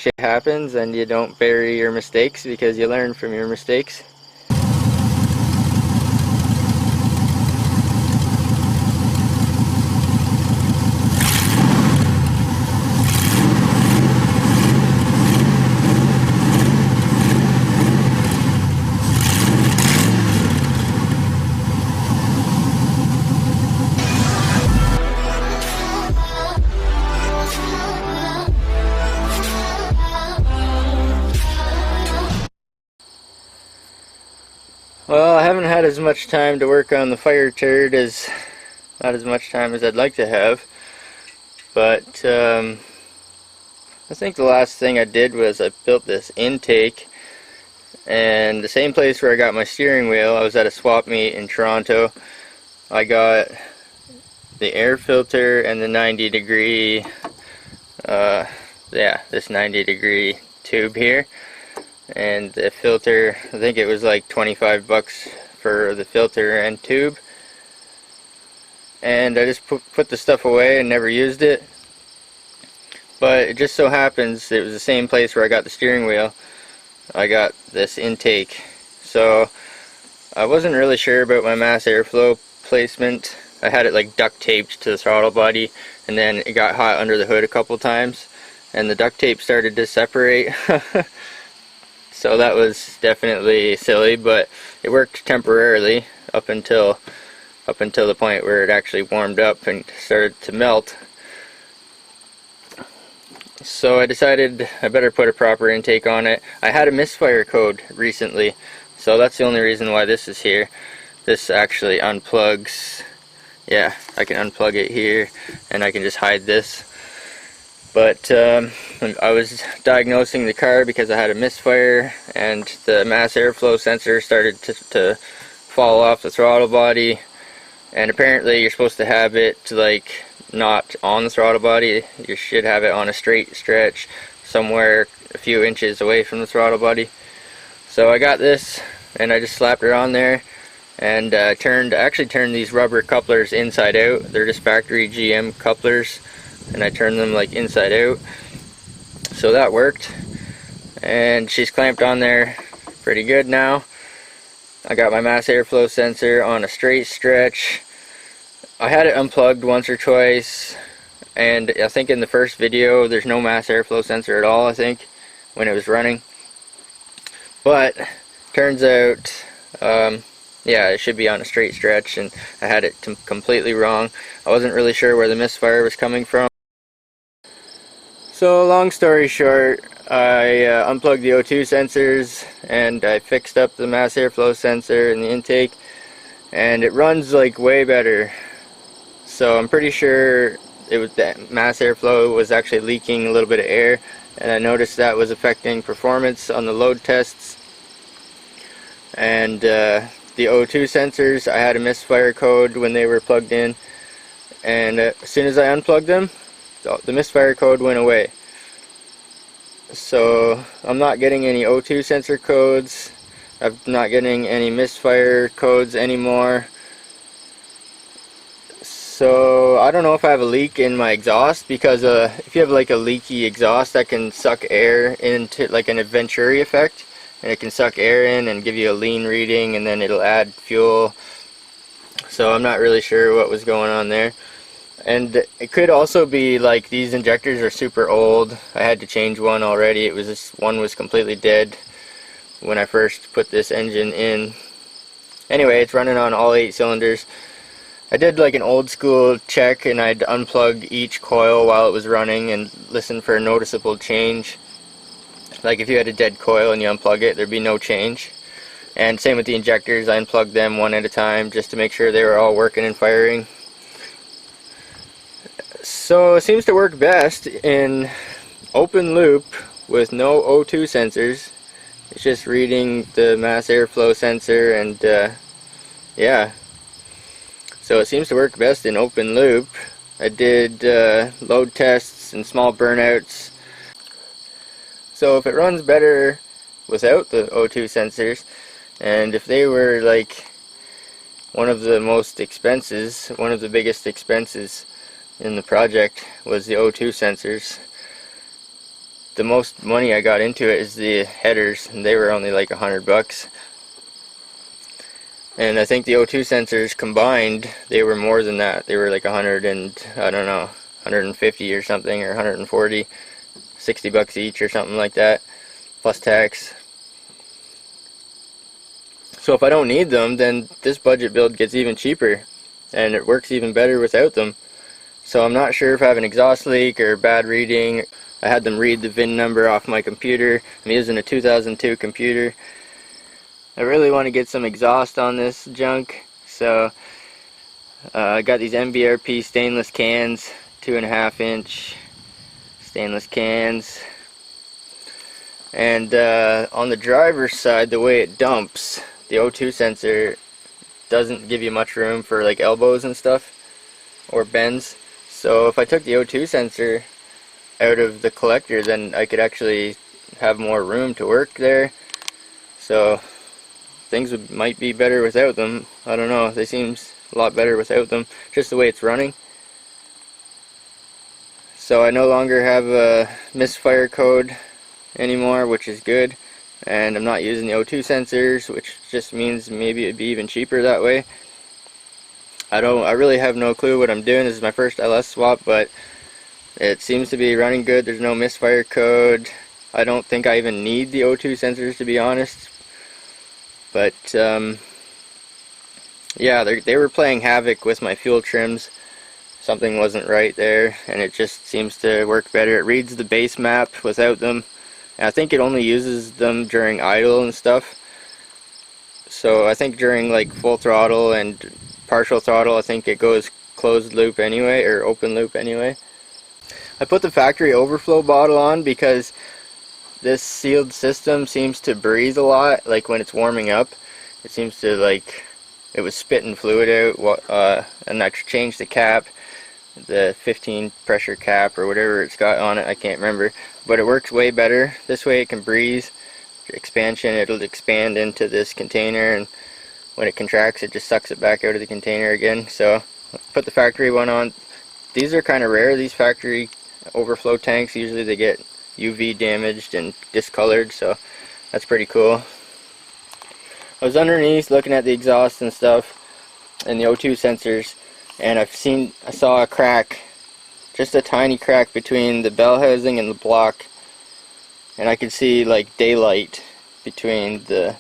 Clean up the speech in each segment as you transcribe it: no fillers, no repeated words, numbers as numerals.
shit happens and you don't bury your mistakes because you learn from your mistakes. Well, I haven't had as much time to work on the fire turd not as much time as I'd like to have, but I think the last thing I did was I built this intake, and the same place where I got my steering wheel, I was at a swap meet in Toronto. I got the air filter and the 90-degree, this 90-degree tube here. And the filter, I think it was like 25 bucks for the filter and tube. And I just put the stuff away and never used it. But it just so happens it was the same place where I got the steering wheel. I got this intake. So I wasn't really sure about my mass airflow placement. I had it like duct taped to the throttle body, and then it got hot under the hood a couple times and the duct tape started to separate. So that was definitely silly, but it worked temporarily up until the point where it actually warmed up and started to melt. So I decided I better put a proper intake on it. I had a misfire code recently, so that's the only reason why this is here. This actually unplugs. Yeah, I can unplug it here and I can just hide this. But I was diagnosing the car because I had a misfire and the mass airflow sensor started to fall off the throttle body, and apparently you're supposed to have it like not on the throttle body. You should have it on a straight stretch somewhere a few inches away from the throttle body. So I got this and I just slapped it on there and actually turned these rubber couplers inside out. They're just factory GM couplers, and I turned them like inside out, so that worked, and she's clamped on there pretty good now. I got my mass airflow sensor on a straight stretch. I had it unplugged once or twice, and I think in the first video there's no mass airflow sensor at all, I think, when it was running. But turns out yeah, it should be on a straight stretch, and I had it completely wrong. I wasn't really sure where the misfire was coming from. So long story short, I unplugged the O2 sensors and I fixed up the mass airflow sensor and the intake, and it runs like way better. So I'm pretty sure it was that mass airflow was actually leaking a little bit of air, and I noticed that was affecting performance on the load tests. And the O2 sensors, I had a misfire code when they were plugged in, and as soon as I unplugged them, the misfire code went away. So I'm not getting any O2 sensor codes. I'm not getting any misfire codes anymore. So I don't know if I have a leak in my exhaust, because if you have like a leaky exhaust, that can suck air into like an Venturi effect, and it can suck air in and give you a lean reading, and then it'll add fuel. So I'm not really sure what was going on there. And it could also be like these injectors are super old. I had to change one already. One was completely dead when I first put this engine in. Anyway, it's running on all 8 cylinders. I did like an old school check, and I'd unplug each coil while it was running and listen for a noticeable change. Like if you had a dead coil and you unplug it, there'd be no change. And same with the injectors. I unplugged them one at a time just to make sure they were all working and firing. So it seems to work best in open loop with no O2 sensors. It's just reading the mass airflow sensor, and yeah. So it seems to work best in open loop. I did load tests and small burnouts. So if it runs better without the O2 sensors, and if they were like one of the biggest expenses in the project was the O2 sensors, the most money I got into it is the headers, and they were only like $100. And I think the O2 sensors combined, they were more than that. They were like 100 and I don't know, 150 or something, or 140, $60 each or something like that, plus tax. So if I don't need them, then this budget build gets even cheaper, and it works even better without them. So I'm not sure if I have an exhaust leak or bad reading. I had them read the VIN number off my computer. I'm using a 2002 computer. I really want to get some exhaust on this junk, so I got these MBRP stainless cans, 2.5 inch stainless cans. And on the driver's side, the way it dumps, the O2 sensor doesn't give you much room for like elbows and stuff, or bends. So if I took the O2 sensor out of the collector, then I could actually have more room to work there. So things might be better without them. I don't know, they seem a lot better without them, just the way it's running. So I no longer have a misfire code anymore, which is good, and I'm not using the O2 sensors, which just means maybe it'd be even cheaper that way. I really have no clue what I'm doing. This is my first LS swap, but it seems to be running good. There's no misfire code. I don't think I even need the O2 sensors, to be honest. But yeah, they were playing havoc with my fuel trims. Something wasn't right there, and it just seems to work better. It reads the base map without them, and I think it only uses them during idle and stuff. So I think during like full throttle and partial throttle, I think it goes closed loop anyway, or open loop anyway. I put the factory overflow bottle on because this sealed system seems to breathe a lot, like when it's warming up. It seems to, like, it was spitting fluid out, and I changed the cap, the 15 pressure cap or whatever it's got on it, I can't remember, but it works way better. This way it can breathe. Expansion, it'll expand into this container, and when it contracts it just sucks it back out of the container again. So put the factory one on. These are kind of rare, these factory overflow tanks. Usually they get UV damaged and discolored, so that's pretty cool. I was underneath looking at the exhaust and stuff and the O2 sensors, and I saw a crack, just a tiny crack between the bell housing and the block, and I could see like daylight between the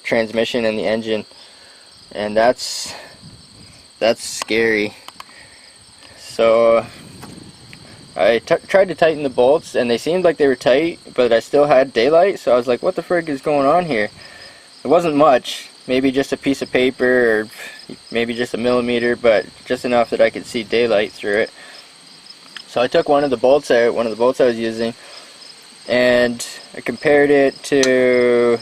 transmission and the engine, and that's scary. So I tried to tighten the bolts, and they seemed like they were tight, but I still had daylight, so I was like, what the frig is going on here? It wasn't much, maybe just a piece of paper, or maybe just a millimeter, but just enough that I could see daylight through it. So I took one of the bolts out, one of the bolts I was using, and I compared it to,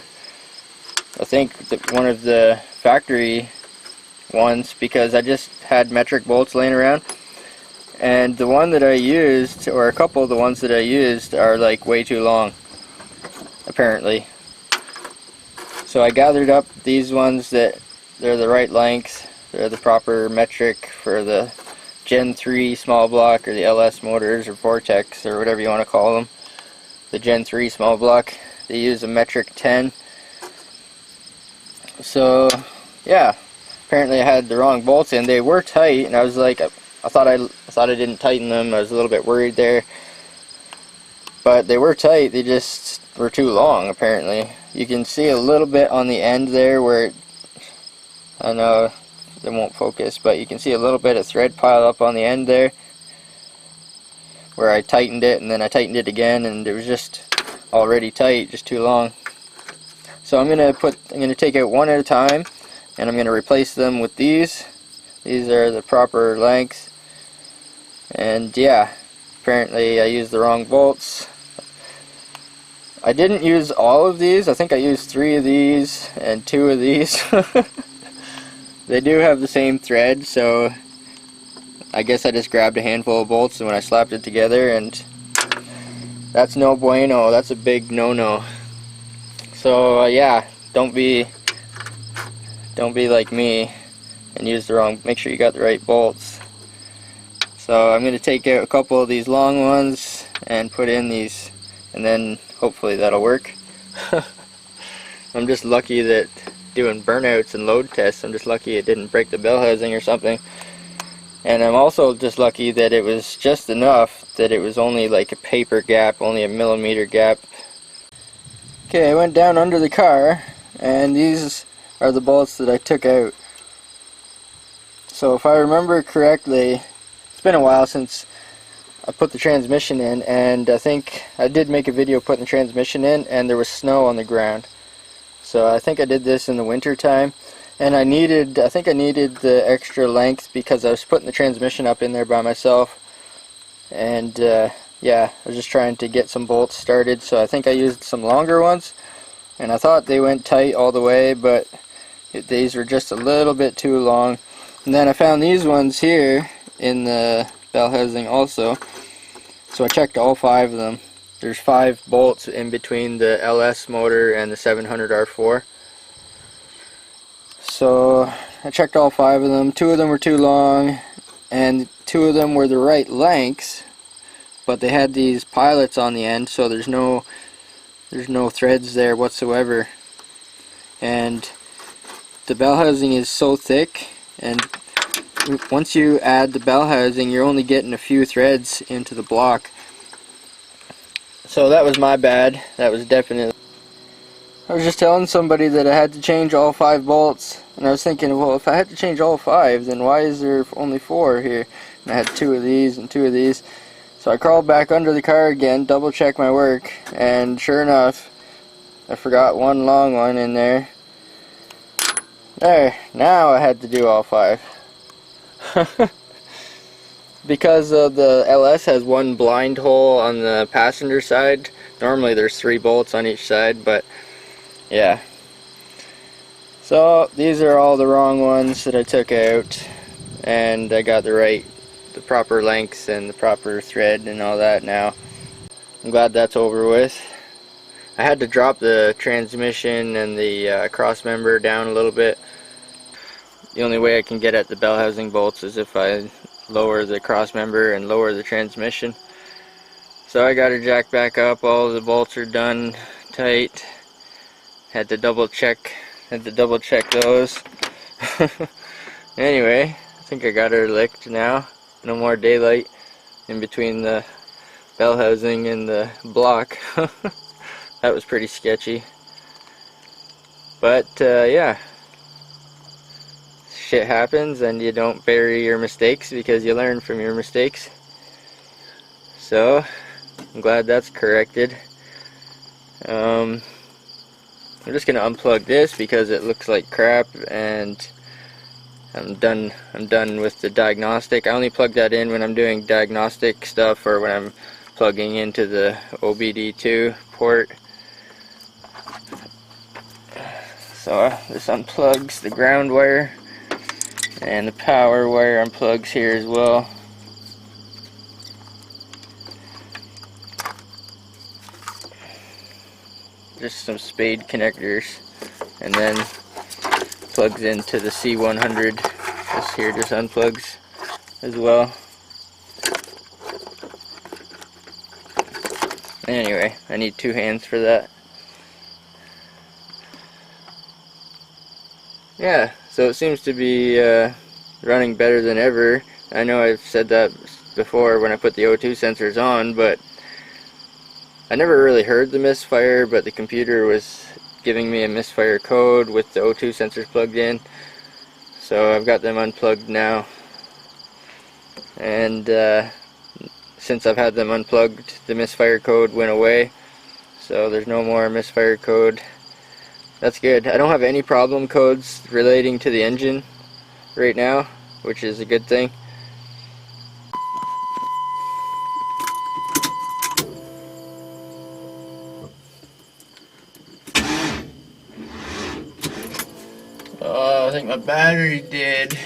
I think, one of the factory ones, because I just had metric bolts laying around, and the one that I used, or a couple of the ones that I used, are like way too long, apparently. So I gathered up these ones that they're the right length, they're the proper metric for the Gen 3 small block, or the LS motors, or Vortex, or whatever you want to call them. The Gen 3 small block, they use a metric 10. So yeah, apparently I had the wrong bolts in. They were tight, and I was like, I thought I didn't tighten them. I was a little bit worried there, but they were tight. They just were too long, apparently. You can see a little bit on the end there where I know it won't focus, but you can see a little bit of thread pile up on the end there where I tightened it, and then I tightened it again, and it was just already tight, just too long. So I'm gonna take out one at a time, and I'm gonna replace them with these. These are the proper length, and yeah, apparently I used the wrong bolts. I didn't use all of these. I think I used 3 of these and 2 of these. They do have the same thread, so I guess I just grabbed a handful of bolts and when I slapped it together, and that's no bueno. That's a big no-no. So yeah, don't be like me and use the wrong. Make sure you got the right bolts. So I'm going to take out a couple of these long ones and put in these and then hopefully that'll work. I'm just lucky that doing burnouts and load tests, I'm just lucky it didn't break the bell housing or something. And I'm also just lucky that it was just enough that it was only like a paper gap, only a millimeter gap. Okay, I went down under the car, and these are the bolts that I took out. So if I remember correctly, it's been a while since I put the transmission in, and I think I did make a video putting the transmission in, and there was snow on the ground. So I think I did this in the winter time. And I think I needed the extra length because I was putting the transmission up in there by myself. And yeah, I was just trying to get some bolts started, so I think I used some longer ones. And I thought they went tight all the way, but these were just a little bit too long. And then I found these ones here in the bell housing also. So I checked all 5 of them. There's 5 bolts in between the LS motor and the 700 R4. So I checked all 5 of them. 2 of them were too long, and 2 of them were the right lengths, but they had these pilots on the end, so there's no threads there whatsoever. And the bell housing is so thick, and once you add the bell housing, you're only getting a few threads into the block. So that was my bad. That was definitely. I was just telling somebody that I had to change all 5 bolts, and I was thinking, well, if I had to change all 5, then why is there only 4 here? And I had 2 of these and 2 of these. So I crawled back under the car again, double checked my work, and sure enough, I forgot one long one in there. There, now I had to do all 5. Because the LS has 1 blind hole on the passenger side. Normally there's 3 bolts on each side, but yeah. So these are all the wrong ones that I took out, and I got the proper lengths and the proper thread and all that now. I'm glad that's over with. I had to drop the transmission and the cross member down a little bit. The only way I can get at the bell housing bolts is if I lower the cross member and lower the transmission. So I got her jacked back up. All the bolts are done tight. Had to double check those. Anyway, I think I got her licked now. No more daylight in between the bell housing and the block. That was pretty sketchy. But yeah, shit happens, and you don't bury your mistakes because you learn from your mistakes. So I'm glad that's corrected. I'm just gonna unplug this because it looks like crap, and I'm done with the diagnostic. I only plug that in when I'm doing diagnostic stuff or when I'm plugging into the OBD2 port. So this unplugs the ground wire, and the power wire unplugs here as well. Just some spade connectors, and then plugs into the C100. This here just unplugs as well. Anyway, I need 2 hands for that. Yeah, so it seems to be running better than ever. I know I've said that before when I put the O2 sensors on, but I never really heard the misfire, but the computer was giving me a misfire code with the O2 sensors plugged in. So I've got them unplugged now. And since I've had them unplugged, the misfire code went away. So there's no more misfire code. That's good. I don't have any problem codes relating to the engine right now, which is a good thing. Oh, I think my battery's dead.